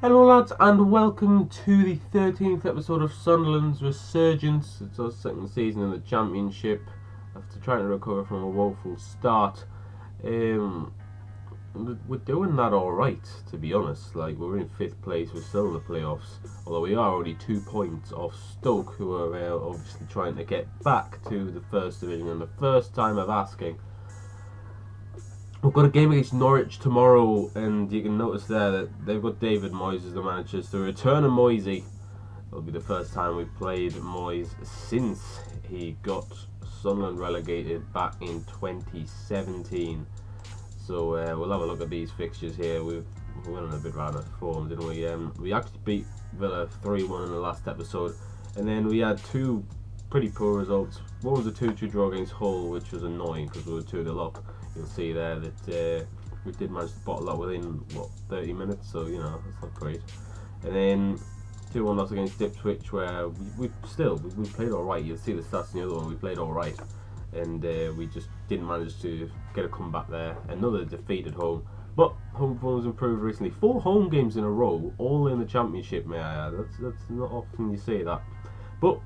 Hello lads and welcome to the 13th episode of Sunderland's Resurgence. It's our second season in the Championship after trying to recover from a woeful start. We're doing that alright, to be honest. Like, we're in 5th place, we're still in the playoffs, although we are only 2 points off Stoke, who are obviously trying to get back to the First Division in the first time of asking. We've got a game against Norwich tomorrow, and you can notice there that they've got David Moyes as the manager. So the return of Moyesy. It'll be the first time we've played Moyes since he got Sunderland relegated back in 2017. So we'll have a look at these fixtures here. We went on a bit rather form, didn't we? We actually beat Villa 3-1 in the last episode, and then we had two pretty poor results. One was a 2-2 draw against Hull, which was annoying because we were 2-0 up. You'll see there that we did manage to bottle that within 30 minutes, so you know that's not great. And then 2-1 loss against Ipswich, where we played all right. You'll see the stats in the other one. We played all right, and we just didn't manage to get a comeback there. Another defeat at home, but home form has improved recently. 4 home games in a row, all in the Championship. May I add? That's not often you see that. But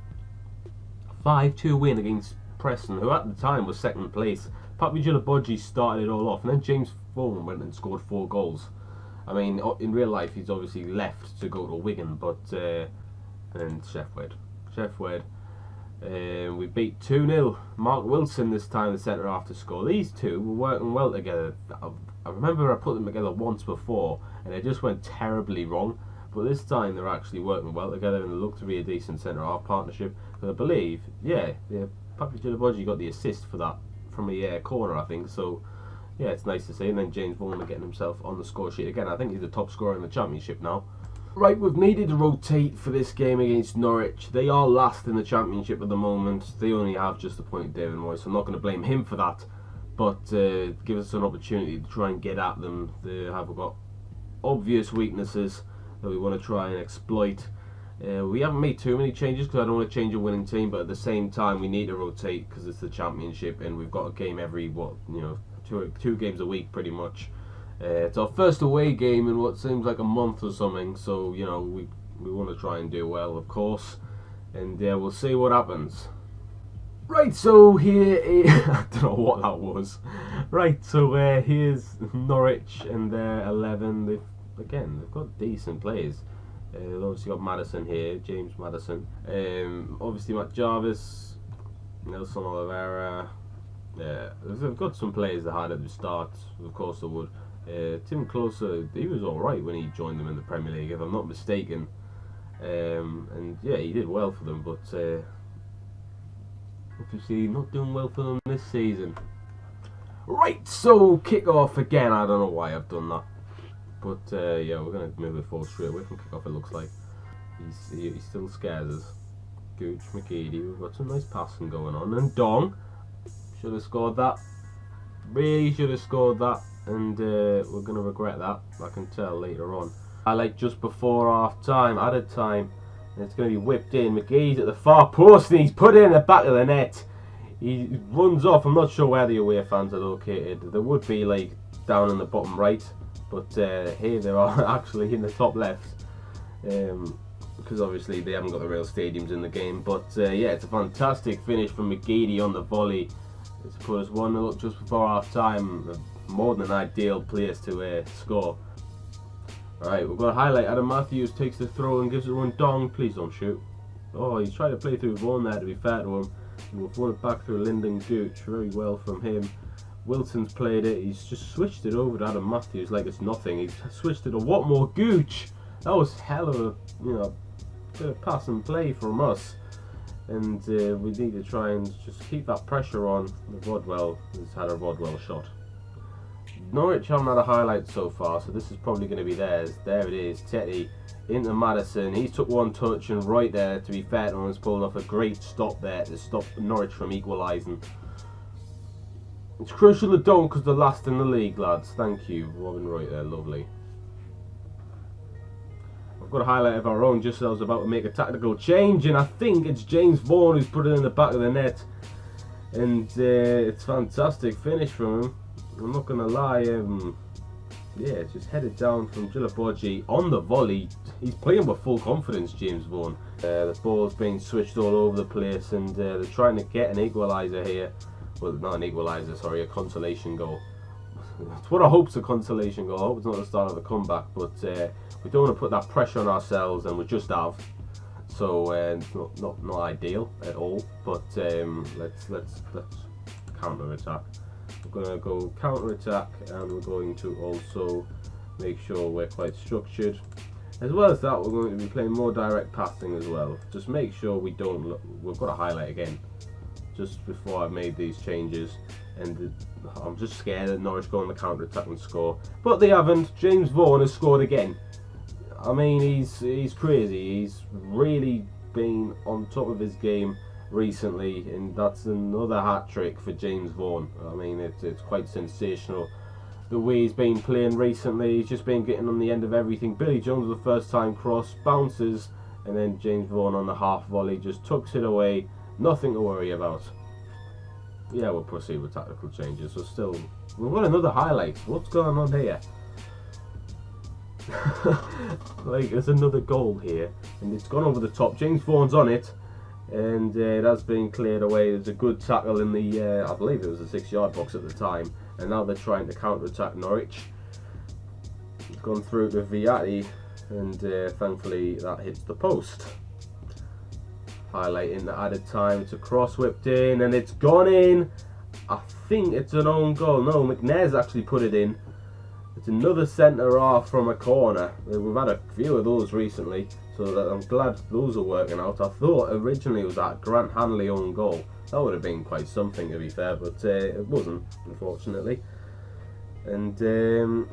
5-2 win against Preston, who at the time was 2nd place. David started it all off, and then James Vaughan went and scored 4 goals. I mean, in real life, he's obviously left to go to Wigan, but and Sheffield. We beat 2-0. Mark Wilson this time, the centre half, to score. These two were working well together. I remember I put them together once before, and it just went terribly wrong. But this time they're actually working well together, and they look to be a decent centre half partnership. Because I believe, David got the assist for that from a corner, I think. So yeah, it's nice to see. And then James Vaughan getting himself on the score sheet again. I think he's the top scorer in the Championship now. Right, we've needed to rotate for this game against Norwich. They are last in the Championship at the moment. They only have just appointed David Moyes, so I'm not going to blame him for that. But give us an opportunity to try and get at them. They have got obvious weaknesses that we want to try and exploit. We haven't made too many changes because I don't want to change a winning team, but at the same time we need to rotate because it's the Championship and we've got a game every two games a week pretty much. It's our first away game in what seems like a month or something, so you know we want to try and do well, of course, and we'll see what happens. Right, so here is I don't know what that was. Right, so here's Norwich and their 11. They've got decent players. They've obviously got Madison here, James Madison. Obviously Matt Jarvis, Nelson Oliveira. They've got some players they had at the start. Of course they would. Tim Closer, he was alright when he joined them in the Premier League, if I'm not mistaken. And yeah, he did well for them, but obviously not doing well for them this season. Right, so kick off again. I don't know why I've done that. But yeah, we're going to move it forward straight away from kick-off, it looks like. He still scares us. Gooch, McGeady, we've got some nice passing going on. And Dong should have scored that. Really should have scored that. And we're going to regret that, I can tell later on. I like just before half-time, added time. And it's going to be whipped in. McGee's at the far post and he's put it in the back of the net. He runs off. I'm not sure where the away fans are located. There would be like down in the bottom right. But here they are actually in the top left, because obviously they haven't got the real stadiums in the game. But yeah, it's a fantastic finish from McGeady on the volley. It's put us 1-0 up just before half time. More than an ideal place to score. Alright, we've got a highlight. Adam Matthews takes the throw and gives it a run. Dong, please don't shoot. Oh, he's trying to play through Vaughan there, to be fair to him. And we've won it back through Lyndon Gooch. Very well from him. Wilson's played it, he's just switched it over to Adam Matthews like it's nothing. He's switched it to what more Gooch? That was hell of a bit of pass and play from us. And we need to try and just keep that pressure on. Rodwell has had a Rodwell shot. Norwich haven't had a highlight so far, so this is probably going to be theirs. There it is, Tetty into Madison. He's took one touch and right there, to be fair to him, has pulled off a great stop there to stop Norwich from equalising. It's crucial they don't because they're last in the league, lads. Thank you. Robin right there, lovely. I've got a highlight of our own just as I was about to make a tactical change, and I think it's James Vaughan who's put it in the back of the net. And it's a fantastic finish from him. I'm not going to lie, yeah, just headed down from Djilabodji on the volley. He's playing with full confidence, James Vaughan. The ball's being switched all over the place, and they're trying to get an equaliser here. Well, not an equaliser, sorry, a consolation goal. That's what I hope's a consolation goal. I hope it's not the start of a comeback, but we don't want to put that pressure on ourselves, and we just have. So it's not ideal at all. But let's counter attack. We're going to go counter attack, and we're going to also make sure we're quite structured. As well as that, we're going to be playing more direct passing as well. Just make sure we don't look. We've got to highlight again just before I made these changes, and I'm just scared that Norwich go on the counter attack and score, but they haven't. James Vaughan has scored again. I mean, he's crazy. He's really been on top of his game recently, and that's another hat trick for James Vaughan. I mean, it's quite sensational the way he's been playing recently. He's just been getting on the end of everything. Billy Jones with the first time cross, bounces, and then James Vaughan on the half volley just tucks it away. Nothing to worry about. Yeah, we'll proceed with tactical changes. So still, we've got another highlight. What's going on here? Like, there's another goal here, and it's gone over the top. James Vaughan's on it, and it has been cleared away. There's a good tackle in the, I believe it was the 6-yard box at the time, and now they're trying to counter-attack Norwich. It's gone through to Viatti, and thankfully that hits the post. Highlighting the added time, it's a cross whipped in, and it's gone in. I think it's an own goal. No, McNair's actually put it in. It's another centre half from a corner. We've had a few of those recently, so that I'm glad those are working out. I thought originally it was that Grant Hanley own goal. That would have been quite something, to be fair, but it wasn't, unfortunately. And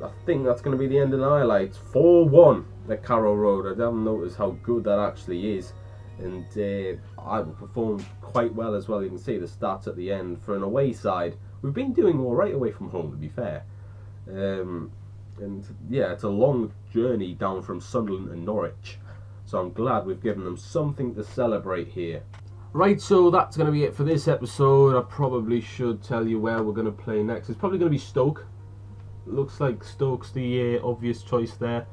I think that's going to be the end of the highlights. 4-1 at Carrow Road. I haven't noticed how good that actually is. And I performed quite well as well. You can see the stats at the end. For an away side, we've been doing all right away from home, to be fair. And yeah, it's a long journey down from Sunderland and Norwich, so I'm glad we've given them something to celebrate here. Right, so that's going to be it for this episode. I probably should tell you where we're going to play next. It's probably going to be Stoke. Looks like Stoke's the obvious choice there,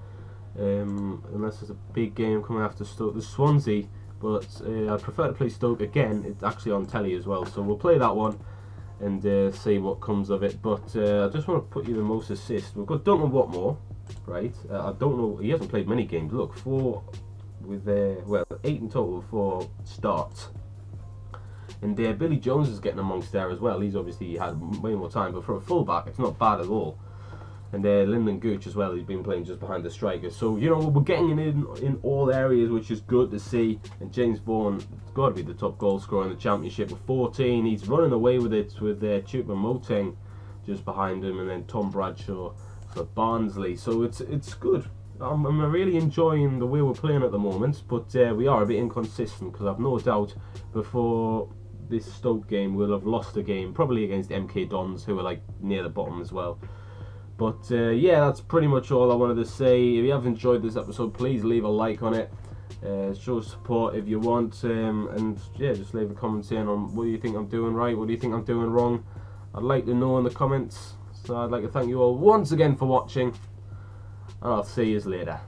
unless there's a big game coming after Stoke. There's Swansea, but I prefer to play Stoke again. It's actually on telly as well, so we'll play that one and see what comes of it. But I just want to put you the most assists. We've got Duncan Watmore, right? I don't know, he hasn't played many games. Look, 4 with well, 8 in total for starts. And Billy Jones is getting amongst there as well. He's obviously had way more time, but for a fullback, it's not bad at all. And Lyndon Gooch as well, he's been playing just behind the strikers. So, you know, we're getting in all areas, which is good to see. And James Vaughan has got to be the top goal scorer in the Championship with 14. He's running away with it with Choupo-Moting just behind him, and then Tom Bradshaw for Barnsley. So it's good. I'm really enjoying the way we're playing at the moment, but we are a bit inconsistent, because I've no doubt before this Stoke game we'll have lost a game, probably against MK Dons, who are like near the bottom as well. But yeah, that's pretty much all I wanted to say. If you have enjoyed this episode, please leave a like on it. Show support if you want, and yeah, just leave a comment saying on what do you think I'm doing right, what do you think I'm doing wrong. I'd like to know in the comments. So I'd like to thank you all once again for watching, and I'll see you later.